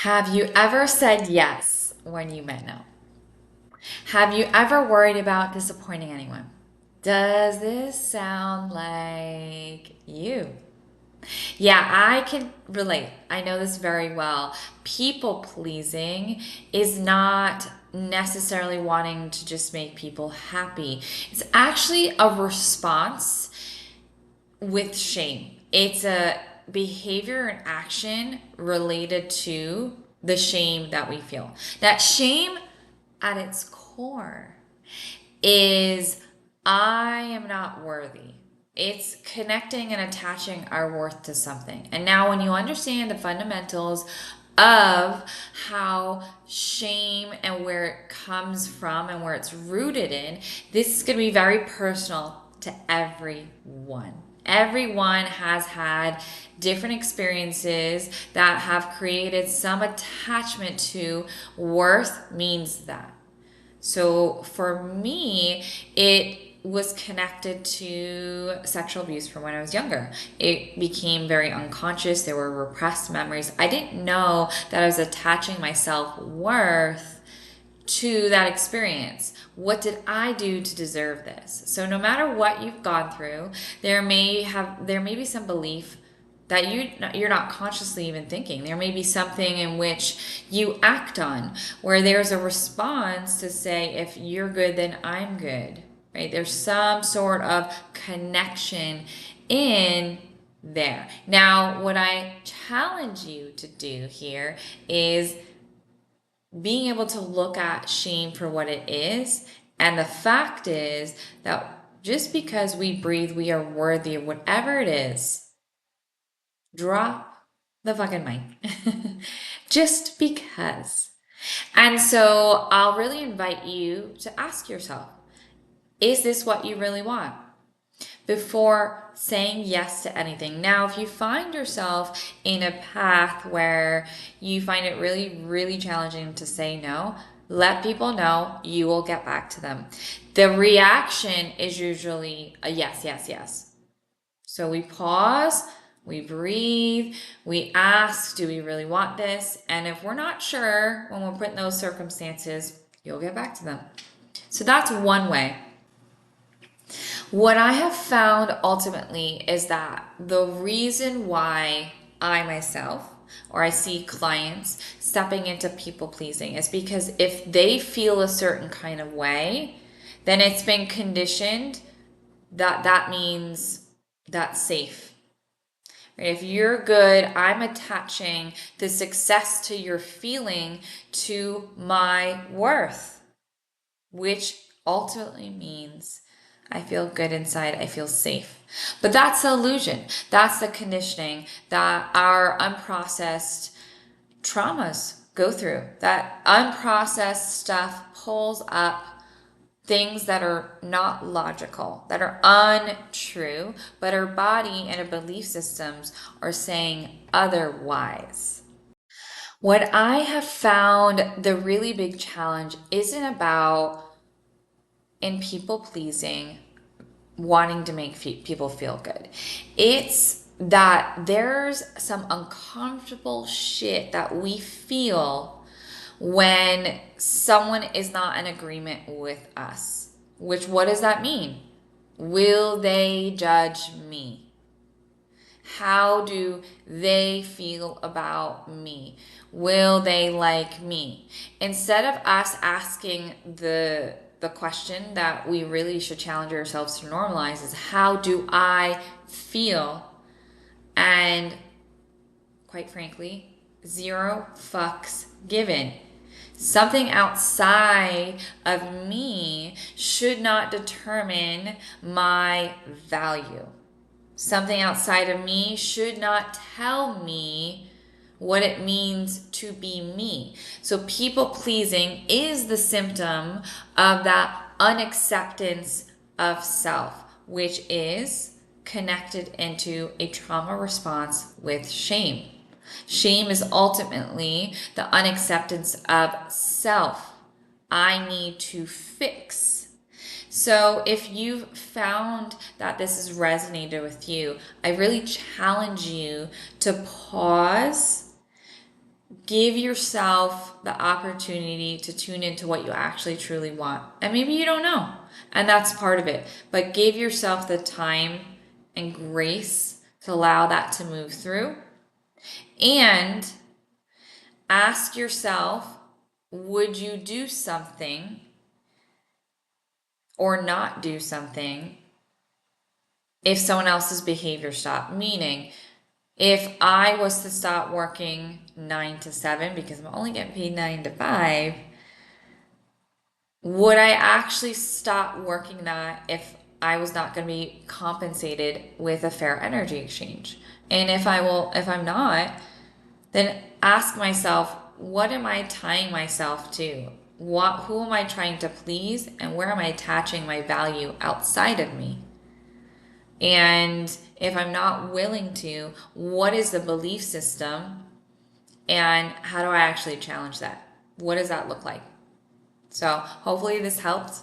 Have you ever said yes when you meant no? Have you ever worried about disappointing anyone? Does this sound like you? Yeah, I can relate. I know this very well. People pleasing is not necessarily wanting to just make people happy. It's actually a response with shame. It's a behavior and action related to the shame that we feel. That shame at its core is I am not worthy. It's connecting and attaching our worth to something. And now, when you understand the fundamentals of how shame and where it comes from and where it's rooted in, this is going to be very personal to everyone. Everyone has had different experiences that have created some attachment to worth means that. So for me, it was connected to sexual abuse from when I was younger. It became very unconscious. There were repressed memories. I didn't know that I was attaching my self-worth to that experience. What did I do to deserve this? So no matter what you've gone through, there may be some belief that you're not consciously even thinking. There may be something in which you act on where there's a response to say, if you're good, then I'm good, right? There's some sort of connection in there. Now, what I challenge you to do here is being able to look at shame for what it is. And the fact is that just because we breathe, we are worthy of whatever it is. Drop the fucking mic. Just because. And so I'll really invite you to ask yourself, is this what you really want? Before saying yes to anything. Now, if you find yourself in a path where you find it really, really challenging to say no, let people know. You will get back to them. The reaction is usually a yes, yes, yes. So we pause, we breathe, we ask, do we really want this? And if we're not sure when we're put in those circumstances, you'll get back to them. So that's one way. What I have found ultimately is that the reason why I myself or I see clients stepping into people pleasing is because if they feel a certain kind of way, then it's been conditioned that that means that's safe. Right? If you're good, I'm attaching the success to your feeling to my worth, which ultimately means I feel good inside, I feel safe. But that's the illusion. That's the conditioning that our unprocessed traumas go through. That unprocessed stuff pulls up things that are not logical, that are untrue, but our body and our belief systems are saying otherwise. What I have found the really big challenge isn't about in people pleasing, wanting to make people feel good. It's that there's some uncomfortable shit that we feel when someone is not in agreement with us. Which, what does that mean? Will they judge me? How do they feel about me? Will they like me? Instead of us asking the question that we really should challenge ourselves to normalize is how do I feel? And quite frankly, zero fucks given. Something outside of me should not determine my value. Something outside of me should not tell me what it means to be me. So people pleasing is the symptom of that unacceptance of self, which is connected into a trauma response with shame. Shame is ultimately the unacceptance of self. I need to fix. So if you've found that this has resonated with you, I really challenge you to pause, give yourself the opportunity to tune into what you actually truly want. And maybe you don't know, and that's part of it. But give yourself the time and grace to allow that to move through. And ask yourself, would you do something or not do something if someone else's behavior stopped? Meaning, if I was to stop working 9 to 7 because I'm only getting paid 9 to 5, would I actually stop working that if I was not going to be compensated with a fair energy exchange? And if I'm not, then ask myself, what am I tying myself to? Who am I trying to please, and where am I attaching my value outside of me? And if I'm not willing to, what is the belief system, and how do I actually challenge that? What does that look like? So hopefully this helped.